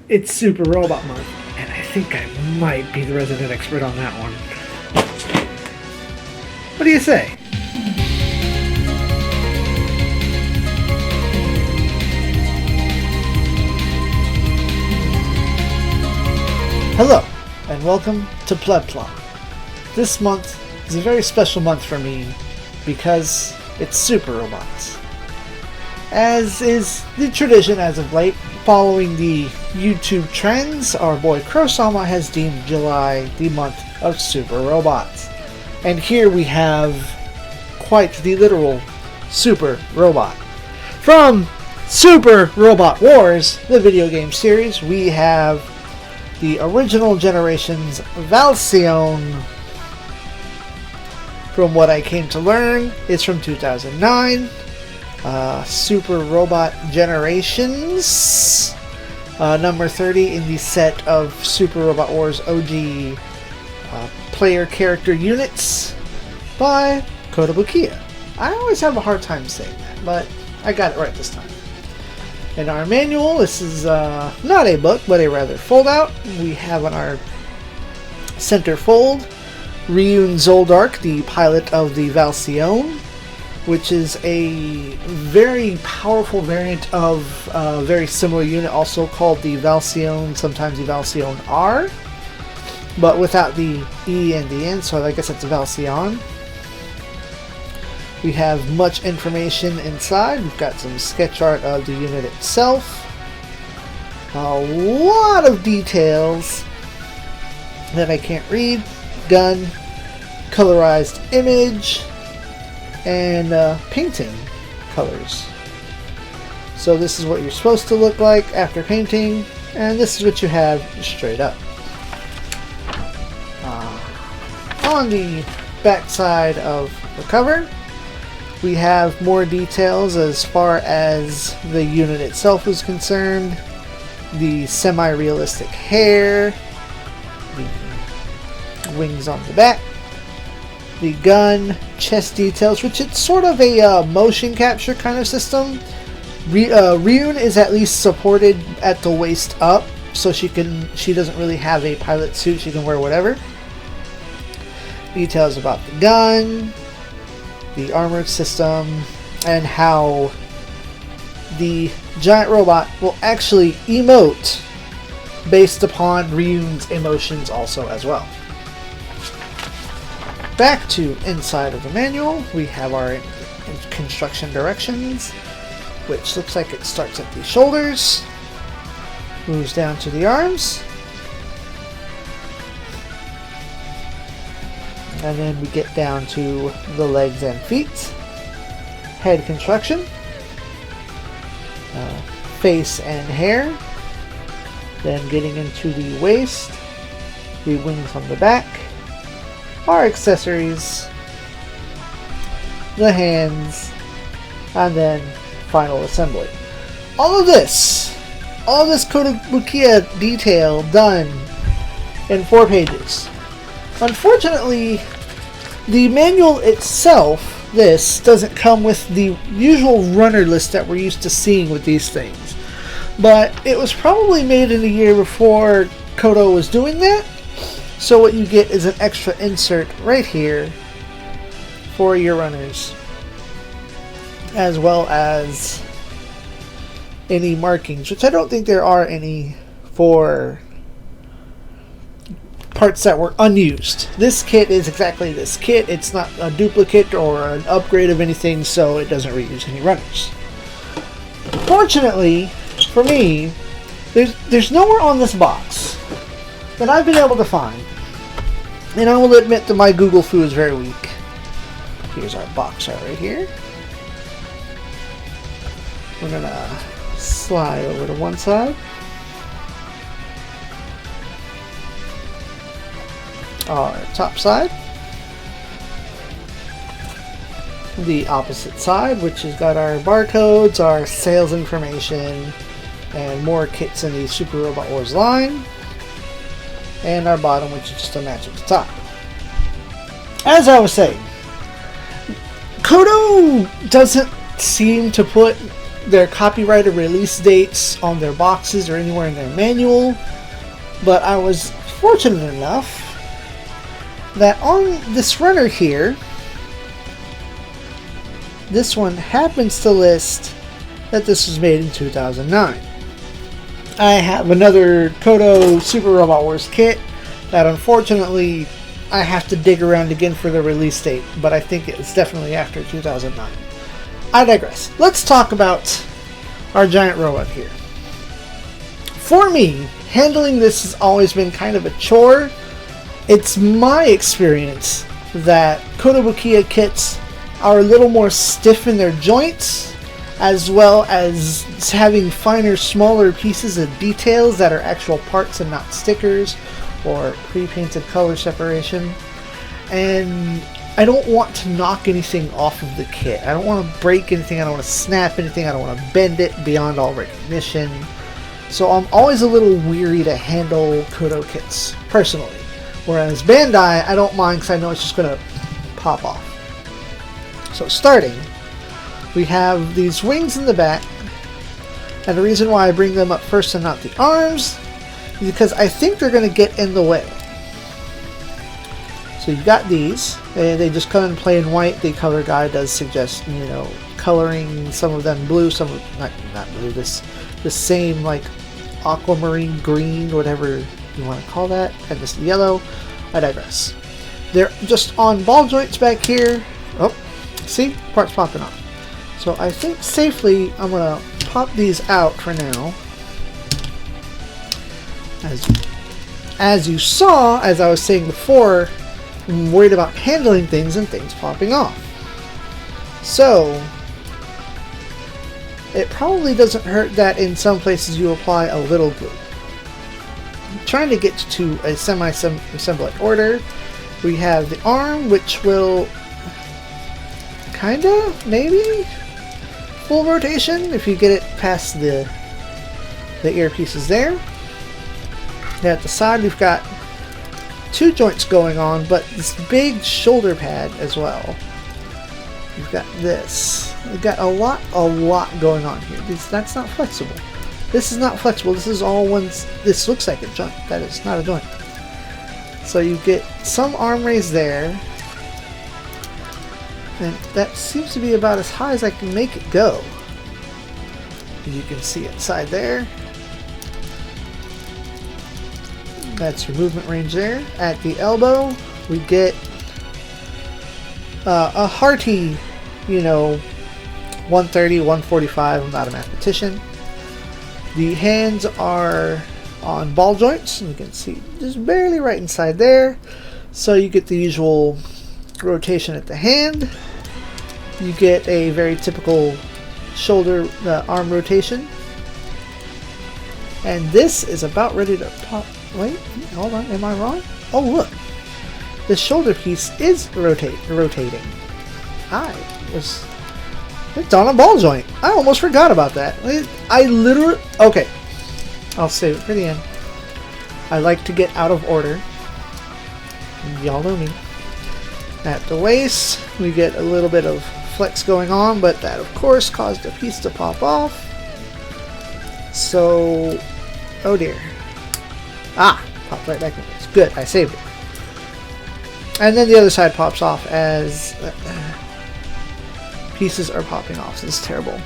it's Super Robot Month, and I think I might be the resident expert on that one. What do you say? Hello, and welcome to PlebPla. This month is a very special month for me because it's Super Robots. As is the tradition as of late, following the YouTube trends, our boy Krosama has deemed July the month of Super Robots. And here we have quite the literal Super Robot. From Super Robot Wars, the video game series, we have the original generation's Valsione. From what I came to learn, it's from 2009. Super Robot Generations, number 30 in the set of Super Robot Wars OG player character units by Kotobukiya. I always have a hard time saying that, but I got it right this time. In our manual, this is not a book, but a rather fold-out. We have on our center fold Ryun Zoldark, the pilot of the Valsione, which is a very powerful variant of a very similar unit, also called the Valsione, sometimes the Valsione R, but without the E and the N, so I guess it's a Valsione. We have much information inside. We've got some sketch art of the unit itself, a lot of details that I can't read, gun, colorized image, and painting colors. So this is what you're supposed to look like after painting, and this is what you have straight up. On the back side of the cover, we have more details as far as the unit itself is concerned. The semi-realistic hair, the wings on the back, the gun, chest details, which it's sort of a motion capture kind of system. Ryun is at least supported at the waist up, so she doesn't really have a pilot suit, she can wear whatever. Details about the gun, the armored system, and how the giant robot will actually emote based upon Ryun's emotions also as well. Back to inside of the manual, we have our construction directions, which looks like it starts at the shoulders, moves down to the arms, and then we get down to the legs and feet. Head construction, face and hair, then getting into the waist, the wings on the back, our accessories, the hands, and then final assembly. All of this Kotobukiya detail done in 4 pages. Unfortunately, the manual itself, this, doesn't come with the usual runner list that we're used to seeing with these things. But it was probably made in the year before Koto was doing that. So what you get is an extra insert right here for your runners, as well as any markings, which I don't think there are any for parts that were unused. This kit is exactly this kit. It's not a duplicate or an upgrade of anything, so it doesn't reuse any runners. Fortunately for me, there's nowhere on this box that I've been able to find, and I will admit that my Google foo is very weak. Here's our box art right here. We're gonna slide over to one side. Our top side. The opposite side, which has got our barcodes, our sales information, and more kits in the Super Robot Wars line. And our bottom, which is just a match at the top. As I was saying, Koto doesn't seem to put their copyrighted release dates on their boxes or anywhere in their manual, but I was fortunate enough that on this runner here, this one happens to list that this was made in 2009. I have another Koto Super Robot Wars kit that unfortunately I have to dig around again for the release date, but I think it's definitely after 2009. I digress. Let's talk about our giant robot here. For me, handling this has always been kind of a chore. It's my experience that Kotobukiya kits are a little more stiff in their joints, as well as having finer, smaller pieces of details that are actual parts and not stickers or pre-painted color separation. And I don't want to knock anything off of the kit. I don't want to break anything, I don't want to snap anything, I don't want to bend it beyond all recognition. So I'm always a little weary to handle Koto kits, personally. Whereas Bandai, I don't mind because I know it's just going to pop off. So starting, we have these wings in the back, and the reason why I bring them up first and not the arms is because I think they're going to get in the way. So you've got these, they just come in plain white. The color guide does suggest, you know, coloring some of them blue, some of, not blue, the same like aquamarine green, whatever you want to call that, and this yellow. I digress. They're just on ball joints back here. Oh, see? Parts popping off. So I think safely I'm going to pop these out for now. As you saw, as I was saying before, I'm worried about handling things and things popping off. So it probably doesn't hurt that in some places you apply a little glue. I'm trying to get to a semi-assembled order. We have the arm, which will kinda, maybe, full rotation if you get it past the earpieces there. Then at the side we've got two joints going on, but this big shoulder pad as well. We've got this. We've got a lot going on here. That's not flexible. This is not flexible. This is all ones. This looks like a joint. That is not a joint. So you get some arm raise there. And that seems to be about as high as I can make it go. You can see inside there. That's your movement range there. At the elbow, we get a hearty, you know, 130, 145. I'm not a mathematician. The hands are on ball joints. You can see just barely right inside there. So you get the usual rotation at the hand. You get a very typical shoulder arm rotation. And this is about ready to pop. Wait, hold on, am I wrong? Oh look, the shoulder piece is rotating. It's on a ball joint. I almost forgot about that. I literally, okay, I'll save it for the end. I like to get out of order. Y'all know me. At the waist, we get a little bit of flex going on, but that of course caused a piece to pop off. So, oh dear. Popped right back in place. Good, I saved it. And then the other side pops off as pieces are popping off. This is terrible.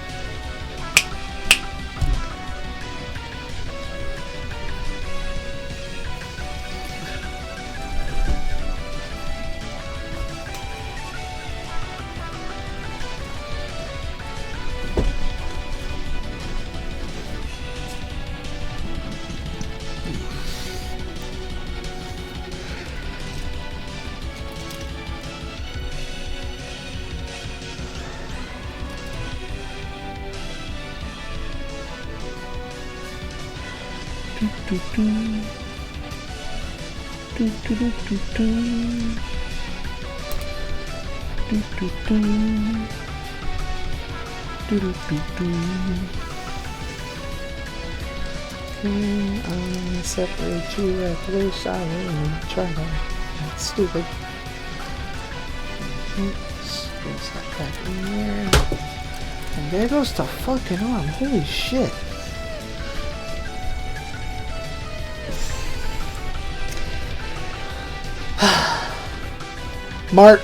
I'll separate you at the side and try to. That's stupid. Oops, that back in there. And there goes the fucking arm. Holy shit. Mark.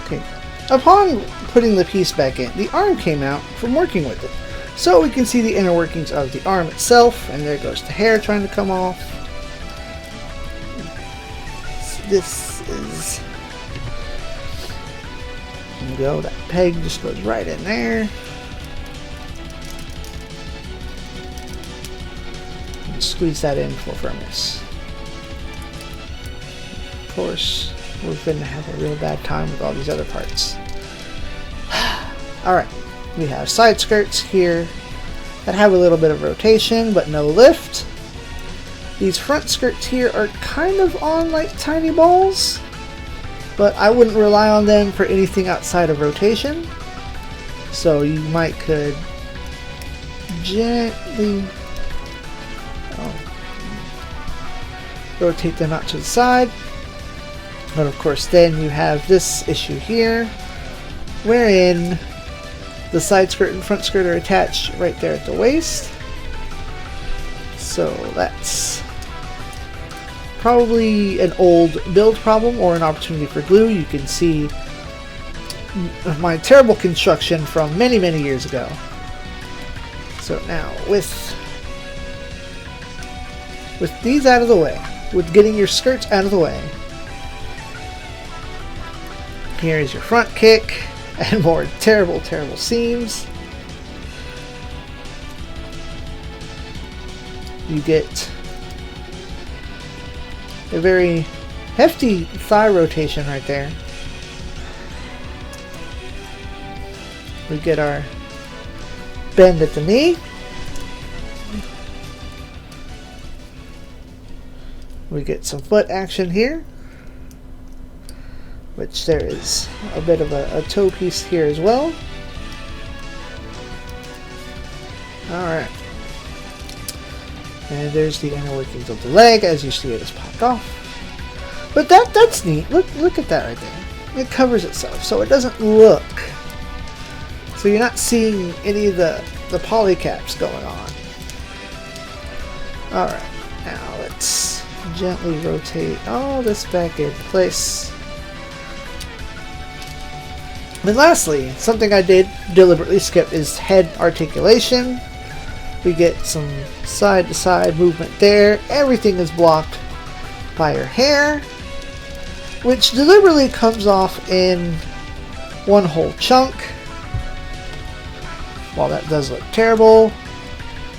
Okay. Upon putting the piece back in, the arm came out from working with it. So we can see the inner workings of the arm itself, and there goes the hair trying to come off. This is... There you go, that peg just goes right in there. And squeeze that in for firmness. Of course, we're going to have a real bad time with all these other parts. Alright, we have side skirts here that have a little bit of rotation but no lift. These front skirts here are kind of on like tiny balls, but I wouldn't rely on them for anything outside of rotation. So you might could gently rotate them out to the side. But of course then you have this issue here, wherein the side skirt and front skirt are attached right there at the waist. So that's probably an old build problem or an opportunity for glue. You can see my terrible construction from many years ago. So now with these out of the way, with getting your skirts out of the way, here is your front kick and more terrible seams. You get a very hefty thigh rotation right there. We get our bend at the knee. We get some foot action here, which there is a bit of a toe piece here as well. Alright. And there's the inner workings of the leg, as you see it is popped off. But that's neat. Look at that right there. It covers itself, so it doesn't look. So you're not seeing any of the polycaps going on. Alright, now let's gently rotate all this back in place. And lastly, something I did deliberately skip is head articulation. We get some side to side movement there. Everything is blocked by your hair, which deliberately comes off in one whole chunk. While that does look terrible,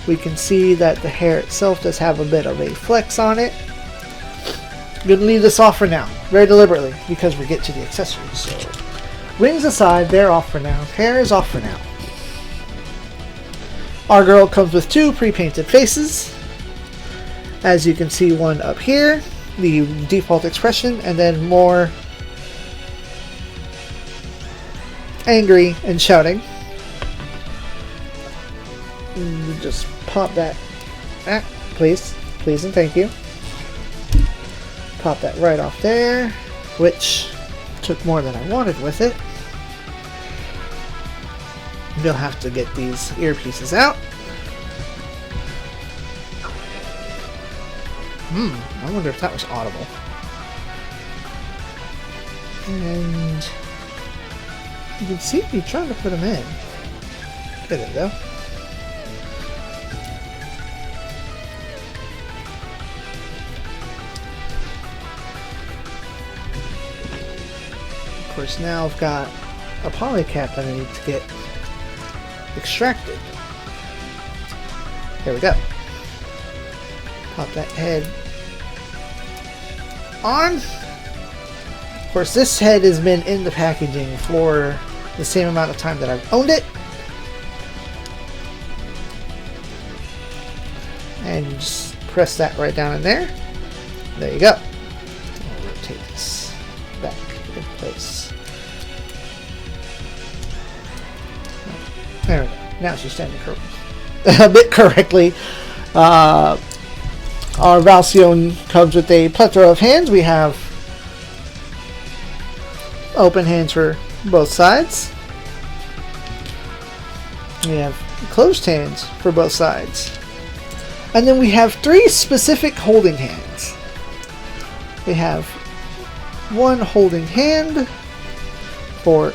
we can see that the hair itself does have a bit of a flex on it. I'm going to leave this off for now, very deliberately, because we get to the accessories. So, wings aside, they're off for now. Hair is off for now. Our girl comes with two pre-painted faces. As you can see, one up here, the default expression, and then more angry and shouting. And just pop that back, please and thank you. Pop that right off there, which took more than I wanted with it. You'll have to get these earpieces out. I wonder if that was audible. And you can see me trying to put them in. There we go. Of course, now I've got a polycap that I need to get extracted. There we go. Pop that head on. Of course, this head has been in the packaging for the same amount of time that I've owned it. And just press that right down in there. There you go. I'll rotate this back in place. There we go. Now she's standing a bit correctly. Our Valsione comes with a plethora of hands. We have open hands for both sides. We have closed hands for both sides. And then we have 3 specific holding hands. We have one holding hand for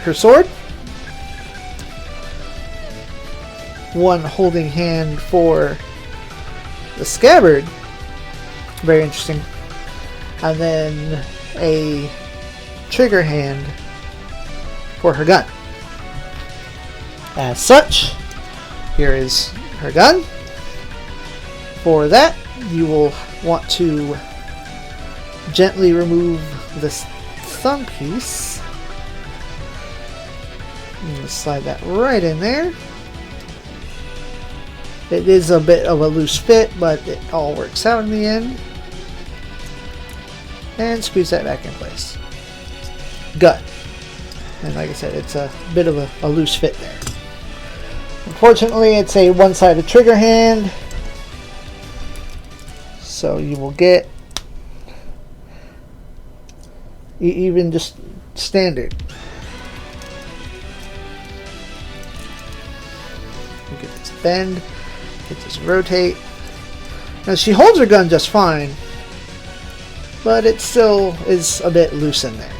her sword, one holding hand for the scabbard, very interesting, and then a trigger hand for her gun. As such, here is her gun. For that, you will want to gently remove this thumb piece. I'm going to slide that right in there. It is a bit of a loose fit, but it all works out in the end. And squeeze that back in place. Gun. And like I said, it's a bit of a loose fit there. Unfortunately, it's a one-sided trigger hand. So you will get even just standard. You get this bend, get this rotate. Now she holds her gun just fine, but it still is a bit loose in there.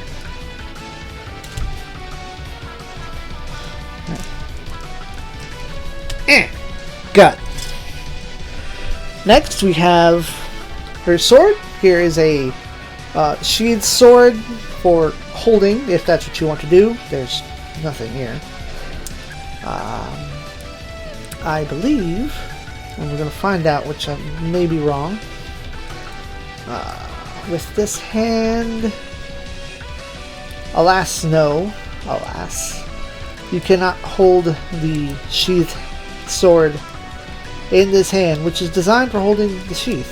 Gun. Next we have her sword. Here is a sheathed sword for holding, if that's what you want to do. There's nothing here. I believe, and we're going to find out, which I may be wrong. With this hand, alas, no. Alas. You cannot hold the sheathed sword in this hand, which is designed for holding the sheath.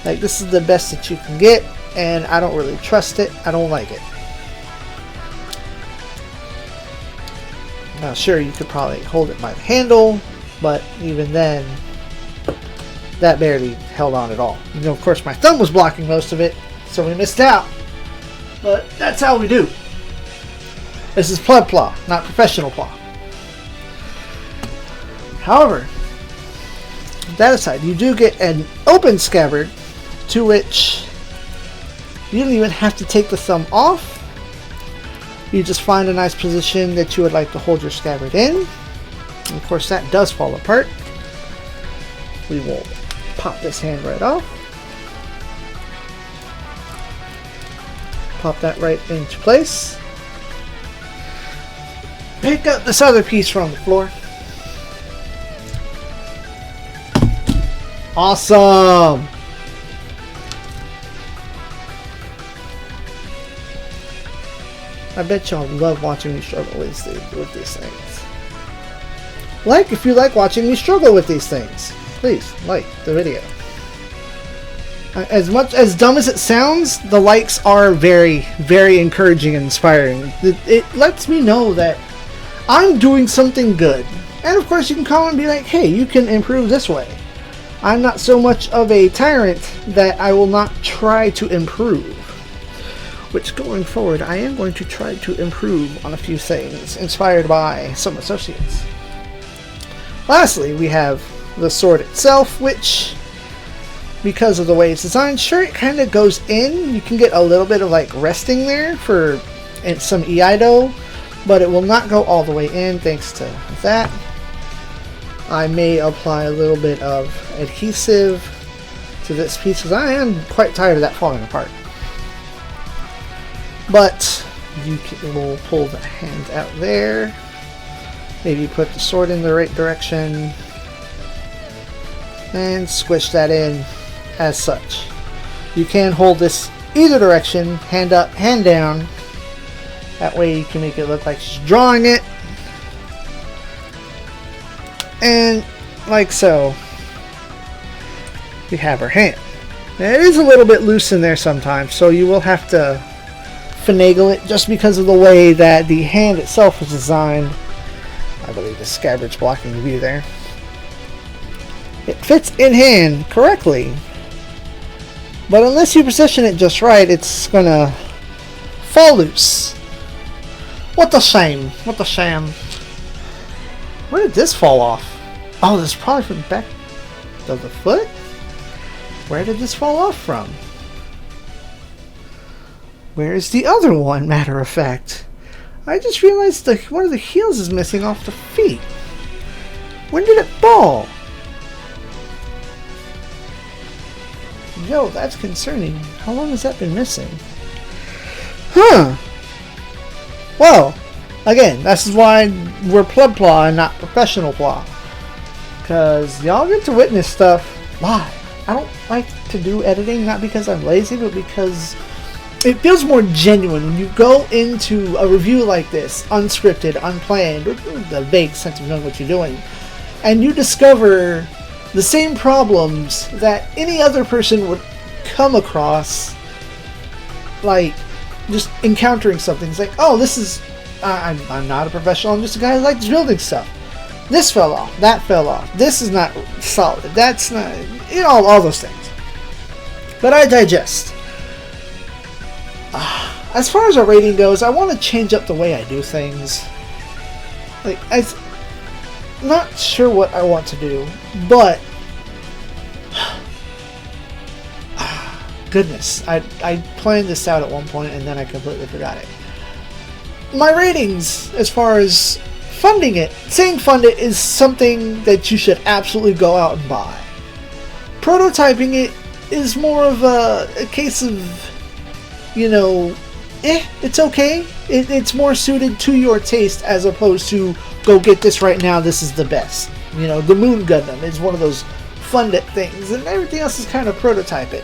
Like, this is the best that you can get, and I don't really trust it. I don't like it. Now, sure, you could probably hold it by the handle, but even then, that barely held on at all. You know, of course, my thumb was blocking most of it, so we missed out. But that's how we do. This is PlebPla, not professional pla. However, that aside, you do get an open scabbard, to which you don't even have to take the thumb off. You just find a nice position that you would like to hold your scabbard in. And of course, that does fall apart. We will pop this hand right off. Pop that right into place. Pick up this other piece from the floor. Awesome! I bet y'all love watching me struggle with these things. If you like watching me struggle with these things. Please, like the video. As dumb as it sounds, the likes are very, very encouraging and inspiring. It lets me know that I'm doing something good. And of course you can comment and be like, hey, you can improve this way. I'm not so much of a tyrant that I will not try to improve. Which, going forward, I am going to try to improve on a few things, inspired by some associates. Lastly, we have the sword itself, which, because of the way it's designed, sure, it kind of goes in. You can get a little bit of resting there for some Eido, but it will not go all the way in thanks to that. I may apply a little bit of adhesive to this piece because I am quite tired of that falling apart. But you will pull the hand out there. Maybe put the sword in the right direction. And squish that in as such. You can hold this either direction, hand up, hand down. That way you can make it look like she's drawing it. And like so, we have her hand. Now, it is a little bit loose in there sometimes, so you will have to finagle it just because of the way that the hand itself is designed. I believe the scabbard's blocking the view there. It fits in hand correctly, But unless you position it just right, it's gonna fall loose. What a shame. What a shame. Where did this fall off? Oh, this is probably from the back of the foot? Where did this fall off from? Where's the other one, matter of fact? I just realized one of the heels is missing off the feet. When did it fall? Yo, that's concerning. How long has that been missing? Huh. Well, again, this is why we're PlebPla and not professional pla. Because y'all get to witness stuff live. I don't like to do editing, not because I'm lazy, but because it feels more genuine when you go into a review like this, unscripted, unplanned, with a vague sense of knowing what you're doing, and you discover the same problems that any other person would come across, like just encountering something. It's like, oh, this is, I'm not a professional, I'm just a guy who likes building stuff. This fell off, that fell off, this is not solid, that's not, you know, all those things. But I digest. As far as our rating goes, I want to change up the way I do things. Like, I'm not sure what I want to do, but goodness, I planned this out at one point and then I completely forgot it. My ratings, as far as funding it, saying fund it is something that you should absolutely go out and buy. Prototyping it is more of a case of, you know, it's okay. It's more suited to your taste as opposed to go get this right now, this is the best. You know, the Moon Gundam is one of those fund it things, and everything else is kind of prototype it.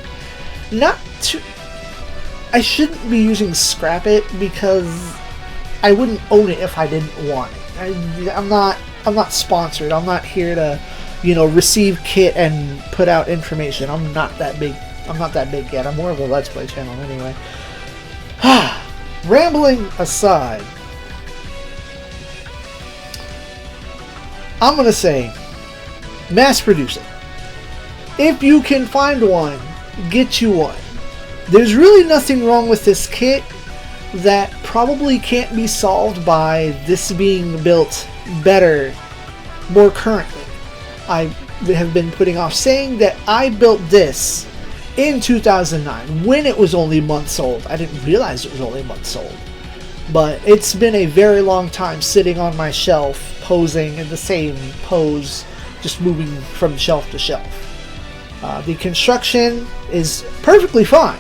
I shouldn't be using scrap it because I wouldn't own it if I didn't want it. I'm not sponsored. I'm not here to, you know, receive kit and put out information. I'm not that big. I'm not that big yet. I'm more of a Let's Play channel anyway. Rambling aside, I'm gonna say, mass produce it. If you can find one, get you one. There's really nothing wrong with this kit that probably can't be solved by this being built better, more currently. I have been putting off saying that I built this in 2009 when it was only months old. I didn't realize it was only months old. But it's been a very long time sitting on my shelf, posing in the same pose, just moving from shelf to shelf. The construction is perfectly fine,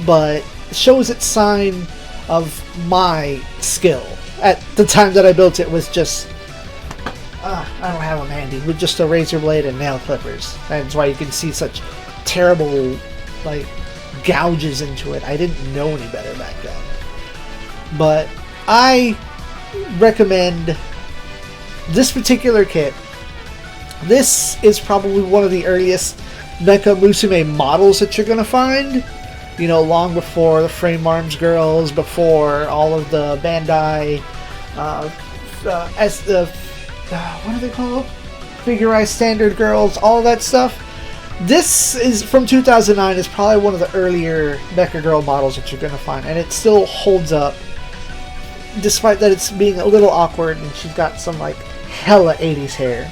but shows its sign of my skill. At the time that I built it was just, I don't have them handy, with just a razor blade and nail clippers. That's why you can see such terrible, like, gouges into it. I didn't know any better back then. But I recommend this particular kit. This is probably one of the earliest Mecha Musume models that you're going to find. You know, long before the Frame Arms girls, before all of the Bandai, what are they called? Figurized Standard girls, all that stuff. This is from 2009. Is probably one of the earlier Mecha Girl models that you're going to find, and it still holds up, despite that it's being a little awkward, and she's got some like hella 80s hair.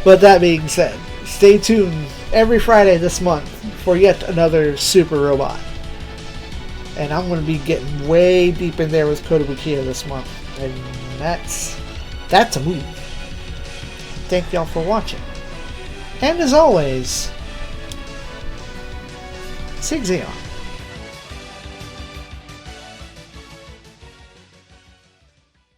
But that being said, stay tuned every Friday this month for yet another super robot. And I'm going to be getting way deep in there with Kotobukiya this month. And that's a move. Thank y'all for watching. And as always, SIEG ZEON.